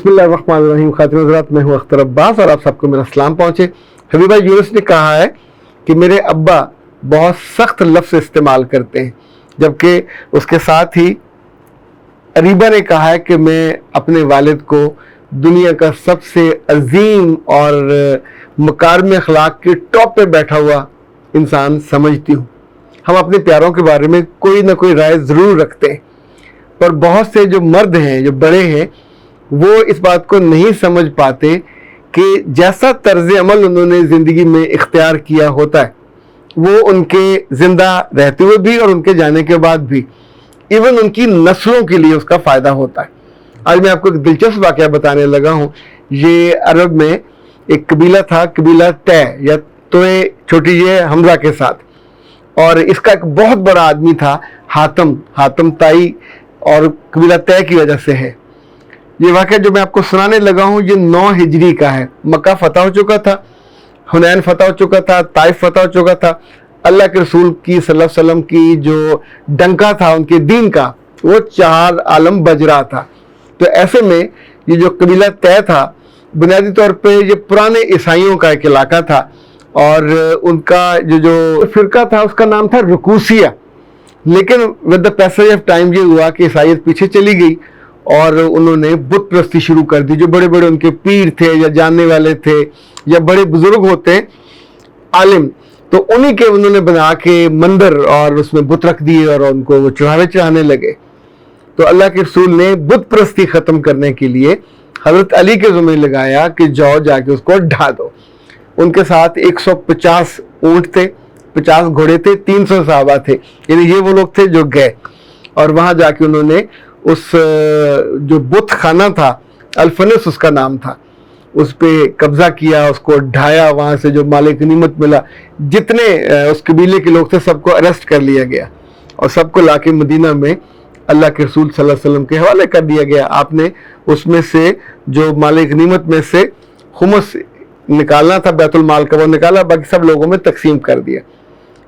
बिस्मिल्लाहिर्रहमानिर्रहीम। खातिन हज़रात, मैं हूँ अख्तर अब्बास और आप सबको मेरा सलाम पहुँचे। हबीबा यूनुस ने कहा है कि मेरे अब्बा बहुत सख्त लफ्ज़ इस्तेमाल करते हैं, जबकि उसके साथ ही अरीबा ने कहा है कि मैं अपने वालिद को दुनिया का सबसे अजीम और मकारिम अखलाक के टॉप पे बैठा हुआ इंसान समझती हूँ। हम अपने प्यारों के बारे में कोई ना कोई राय ज़रूर रखते हैं, पर बहुत से जो मर्द हैं, जो बड़े हैं, वो इस बात को नहीं समझ पाते कि जैसा तर्ज अमल उन्होंने ज़िंदगी में इख्तियार किया होता है, वो उनके ज़िंदा रहते हुए भी और उनके जाने के बाद भी, इवन उनकी नस्लों के लिए उसका फ़ायदा होता है। आज मैं आपको एक दिलचस्प वाक़या बताने लगा हूँ। ये अरब में एक कबीला था, कबीला तय या तोए, छोटी ये हमजा के साथ, और इसका एक बहुत बड़ा आदमी था हातम ताई, और कबीला तय की वजह से है। ये वाक़या जो मैं आपको सुनाने लगा हूँ, ये 9 हिजरी का है। मक्का फतह हो चुका था, हुनैन फतह हो चुका था, ताइफ फतह हो चुका था। अल्लाह के रसूल की सल्लल्लाहु अलैहि वसल्लम की जो डंका था उनके दीन का, वो 4 आलम बज रहा था। तो ऐसे में ये जो कबीला तय था, बुनियादी तौर पे ये पुराने ईसाइयों का एक इलाका था, और उनका जो फ़िरका था उसका नाम था रुकूसिया। लेकिन with the passage of time ये हुआ कि ईसाइयत पीछे चली गई और उन्होंने बुत परस्ती शुरू कर दी। जो बड़े बड़े उनके पीर थे या जानने वाले थे या बड़े बुजुर्ग होते हैं, आलिम, तो उन्हीं के उन्होंने बना के मंदिर और उसमें बुत रख दिए और उनको वो चढ़ावे चढ़ाने लगे। तो अल्लाह के रसूल ने बुत परस्ती ख़त्म करने के लिए हज़रत अली के ज़िम्मे लगाया कि जाओ जाके उसको ढा दो। उनके साथ 150 ऊँट थे, 50 घोड़े थे, 300 सहाबा थे, यानी ये वो लोग थे जो गए और वहाँ जाके उन्होंने उस जो बुत खाना था, अल्फनस उसका नाम था, उस पे कब्ज़ा किया, उसको ढाया। वहाँ से जो माल गनीमत मिला, जितने उस कबीले के लोग थे, सबको अरेस्ट कर लिया गया और सबको लाके मदीना में अल्लाह के रसूल सल्लल्लाहु अलैहि वसल्लम के हवाले कर दिया गया। आपने उसमें से जो माल गनीमत में से खुमस निकालना था बैतुल माल का, वो निकाला, बाकी सब लोगों में तकसीम कर दिया।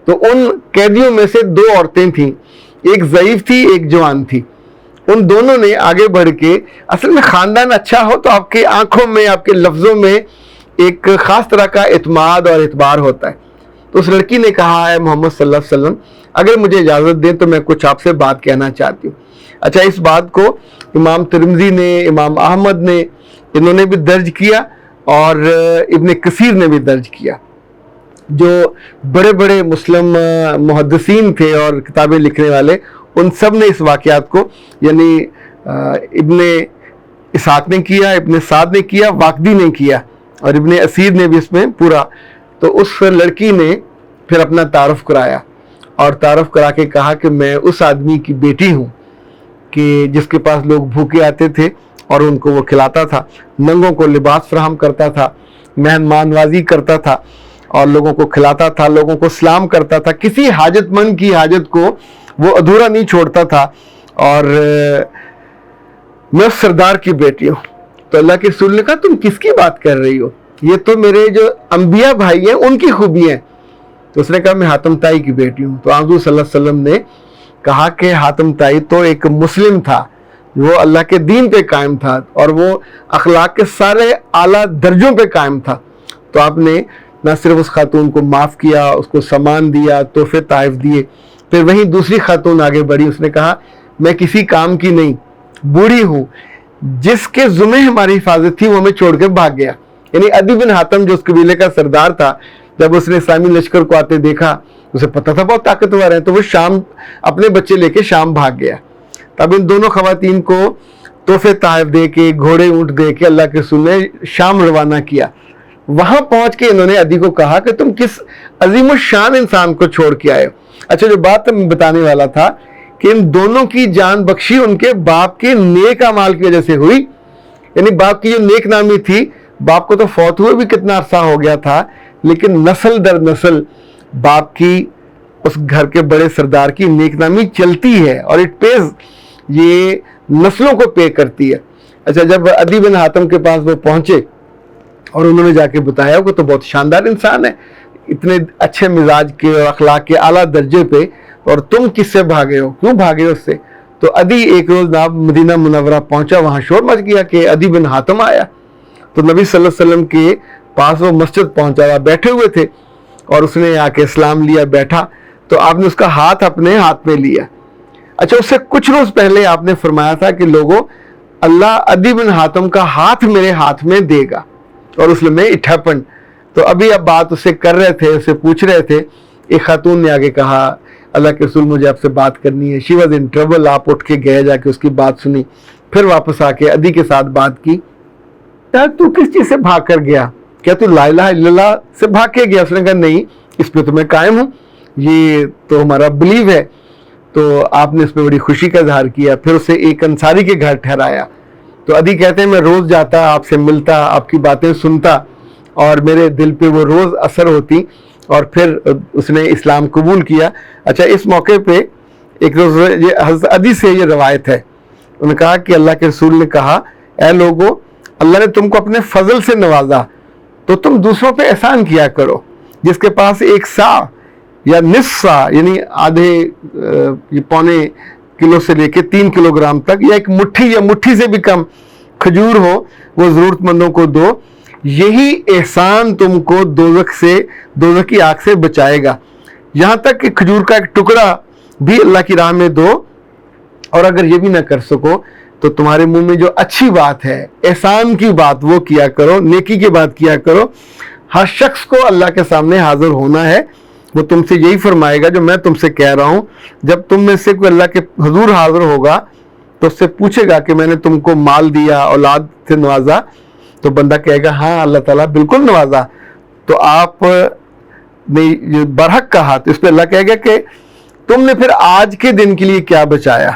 तो उन कैदियों में से 2 औरतें थीं, एक ज़ईफ़ थी, एक जवान थी। उन दोनों ने आगे बढ़ के, असल में ख़ानदान अच्छा हो तो आपकी आंखों में, आपके लफ्ज़ों में एक ख़ास तरह का इत्माद और इतबार होता है। तो उस लड़की ने कहा है, मोहम्मद सल्लल्लाहु अलैहि वसल्लम, अगर मुझे इजाज़त दें तो मैं कुछ आपसे बात कहना चाहती हूँ। अच्छा, इस बात को इमाम तिरमिज़ी ने, इमाम अहमद ने, इन्होंने भी दर्ज किया और इब्न कसीर ने भी दर्ज किया। जो बड़े बड़े मुस्लिम मुहद्दिसीन थे और किताबें लिखने वाले, उन सब ने इस वाक़यात को, यानी इब्ने इसाक ने किया, इब्ने साद ने किया, वाक़दी ने किया और इब्ने असीर ने भी इसमें पूरा। तो उस लड़की ने फिर अपना तारुफ कराया और तारुफ करा के कहा कि मैं उस आदमी की बेटी हूँ कि जिसके पास लोग भूखे आते थे और उनको वो खिलाता था, नंगों को लिबास फराहम करता था, मेहमानवाजी करता था और लोगों को खिलाता था, लोगों को सलाम करता था, किसी हाजतमंद की हाजत को वो अधूरा नहीं छोड़ता था, और मैं उस सरदार की बेटी हूँ। तो अल्लाह के रसूल ने कहा, तुम किसकी बात कर रही हो? ये तो मेरे जो अंबिया भाई हैं उनकी खूबी हैं। तो उसने कहा, मैं हातम ताई की बेटी हूँ। तो आज़ू सल्लल्लाहु अलैहि वसल्लम ने कहा कि हातम ताई तो एक मुस्लिम था, वो अल्लाह के दीन पे कायम था और वो अखलाक के सारे आला दर्जों पे कायम था। तो आपने न सिर्फ उस खातून को माफ़ किया, उसको सामान दिया, तोहफे ताइफ दिए। फिर वहीं दूसरी खातून आगे बढ़ी, उसने कहा, मैं किसी काम की नहीं, बूढ़ी हूँ, जिसके ज़ुम्मे हमारी हिफाजत थी वो हमें छोड़ के भाग गया। यानी अदी बिन हातम जो उस कबीले का सरदार था, जब उसने इस्लामी लश्कर को आते देखा, उसे पता था बहुत ताकतवर है, तो वो शाम अपने बच्चे लेके शाम भाग गया। तब इन दोनों खवातीन को तोहफे ताइफ दे के, घोड़े ऊँट दे के अल्लाह के रसूल ने शाम रवाना किया। वहाँ पहुँच के इन्होंने अदी को कहा कि तुम किस अजीम शान इंसान को छोड़ के आए हो। अच्छा, जो बात मैं बताने वाला था कि इन दोनों की जान बख्शी उनके बाप के नेक अमाल की वजह से हुई। यानी बाप की जो नेक नामी थी, बाप को तो फौत हुए भी कितना अरसा हो गया था, लेकिन नस्ल दर नस्ल बाप की, उस घर के बड़े सरदार की नेक नामी चलती है और इट पेज, ये नस्लों को पे करती है। अच्छा, जब अदी बिन हातम के पास वो पहुंचे और उन्होंने जाके बताया कि तो बहुत शानदार इंसान है, इतने अच्छे मिजाज के और अखलाक के आला दर्जे पे, और तुम किससे भागे हो, क्यों भागे हो उससे? تو عدی ایک روز جناب مدینہ منورہ پہنچا, وہاں شور مچ گیا کہ عدی بن حاتم آیا. تو نبی صلی اللہ علیہ وسلم کے پاس وہ مسجد پہنچا, وہ بیٹھے ہوئے تھے اور اس نے آ کے اسلام لیا, بیٹھا تو آپ نے اس کا ہاتھ اپنے ہاتھ میں لیا. اچھا, اس سے کچھ روز پہلے آپ نے فرمایا تھا کہ لوگوں اللہ عدی بن حاتم کا ہاتھ میرے ہاتھ میں دے گا, اور اس میں اٹ ہیپنڈ. تو ابھی اب بات اسے کر رہے تھے, اسے پوچھ رہے تھے, ایک خاتون نے آگے کہا اللہ کے رسول مجھے آپ سے بات کرنی ہے. She was in trouble. آپ اٹھ کے گئے, جا کے اس کی بات سنی, پھر واپس آ کے عدی کے ساتھ بات کی. تو کس چیز سے بھاگ کر گیا؟ کیا تو لا الہ الا اللہ سے بھاگ کے گیا؟ اس نے کہا نہیں, اس پہ تو میں قائم ہوں, یہ تو ہمارا بلیو ہے. تو آپ نے اس میں بڑی خوشی کا اظہار کیا, پھر اسے ایک انصاری کے گھر ٹھہرایا. تو عدی کہتے ہیں میں روز جاتا, آپ سے ملتا, آپ کی باتیں سنتا, اور میرے دل پہ وہ روز اثر ہوتی, اور پھر اس نے اسلام قبول کیا. اچھا, اس موقع پہ ایک روز یہ حضرت عدی سے یہ روایت ہے, انہوں نے کہا کہ اللہ کے رسول نے کہا اے لوگو, اللہ نے تم کو اپنے فضل سے نوازا تو تم دوسروں پہ احسان کیا کرو. جس کے پاس ایک سا یا نصف سا یعنی آدھے پونے کلو سے لے کے 3 کلوگرام تک, یا ایک مٹھی یا مٹھی سے بھی کم کھجور ہو, وہ ضرورت مندوں کو دو. یہی احسان تم کو دوزخ کی آگ سے بچائے گا. یہاں تک کہ کھجور کا ایک ٹکڑا بھی اللہ کی راہ میں دو, اور اگر یہ بھی نہ کر سکو تو تمہارے منہ میں جو اچھی بات ہے, احسان کی بات, وہ کیا کرو, نیکی کی بات کیا کرو. ہر شخص کو اللہ کے سامنے حاضر ہونا ہے, وہ تم سے یہی فرمائے گا جو میں تم سے کہہ رہا ہوں. جب تم میں سے کوئی اللہ کے حضور حاضر ہوگا تو اس سے پوچھے گا کہ میں نے تم کو مال دیا, اولاد سے نوازا, تو بندہ کہے گا ہاں اللہ تعالیٰ بالکل نوازا. تو آپ نے برحق کہا, تو اس پہ اللہ کہے گا کہ تم نے پھر آج کے دن کے لیے کیا بچایا.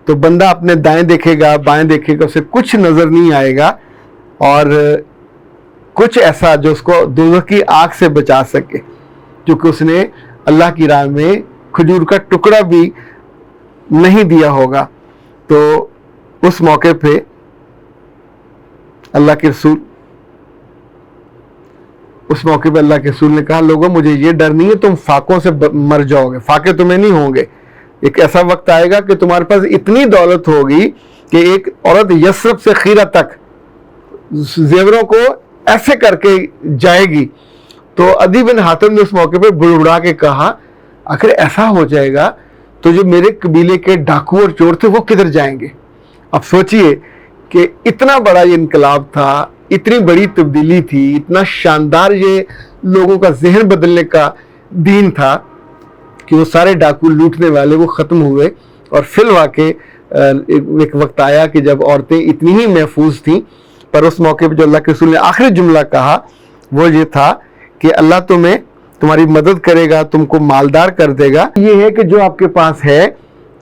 تو بندہ اپنے دائیں دیکھے گا, بائیں دیکھے گا, اسے کچھ نظر نہیں آئے گا, اور کچھ ایسا جو اس کو دوزخ کی آگ سے بچا سکے, کیونکہ اس نے اللہ کی راہ میں کھجور کا ٹکڑا بھی نہیں دیا ہوگا. تو اس موقع پہ اللہ کے رسول نے کہا لوگوں مجھے یہ ڈر نہیں ہے تم فاقوں سے مر جاؤ گے, فاقے تمہیں نہیں ہوں گے. ایک ایسا وقت آئے گا کہ تمہارے پاس اتنی دولت ہوگی کہ ایک عورت یثرب سے خیرہ تک زیوروں کو ایسے کر کے جائے گی. تو عدی بن حاتم نے اس موقع پہ بڑبڑا کے کہا آخر ایسا ہو جائے گا تو جو میرے قبیلے کے ڈاکو اور چور تھے وہ کدھر جائیں گے. اب سوچئے کہ اتنا بڑا یہ انقلاب تھا, اتنی بڑی تبدیلی تھی, اتنا شاندار یہ لوگوں کا ذہن بدلنے کا دین تھا کہ وہ سارے ڈاکو لوٹنے والے وہ ختم ہوئے. اور فی الواقع ایک وقت آیا کہ جب عورتیں اتنی ہی محفوظ تھیں, پر اس موقع پہ جو اللہ کے رسول نے آخری جملہ کہا وہ یہ تھا کہ اللہ تمہاری مدد کرے گا, تم کو مالدار کر دے گا. یہ ہے کہ جو آپ کے پاس ہے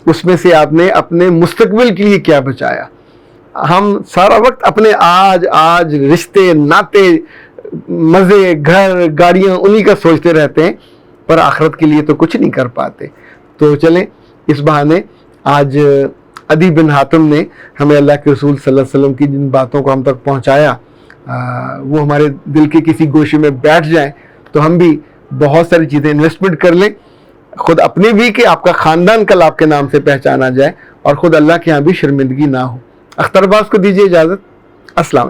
اس میں سے آپ نے اپنے مستقبل کے لیے کیا بچایا. ہم سارا وقت اپنے آج رشتے ناطے مزے گھر گاڑیاں انہی کا سوچتے رہتے ہیں, پر آخرت کے لیے تو کچھ نہیں کر پاتے. تو چلیں اس بہانے آج عدی بن حاتم نے ہمیں اللہ کے رسول صلی اللہ علیہ وسلم کی جن باتوں کو ہم تک پہنچایا وہ ہمارے دل کے کسی گوشے میں بیٹھ جائیں تو ہم بھی بہت ساری چیزیں انویسٹمنٹ کر لیں, خود اپنی بھی کہ آپ کا خاندان کل آپ کے نام سے پہچانا جائے, اور خود اللہ کے ہاں بھی شرمندگی نہ ہو. اختر عباس کو دیجیے اجازت. السلام علیکم.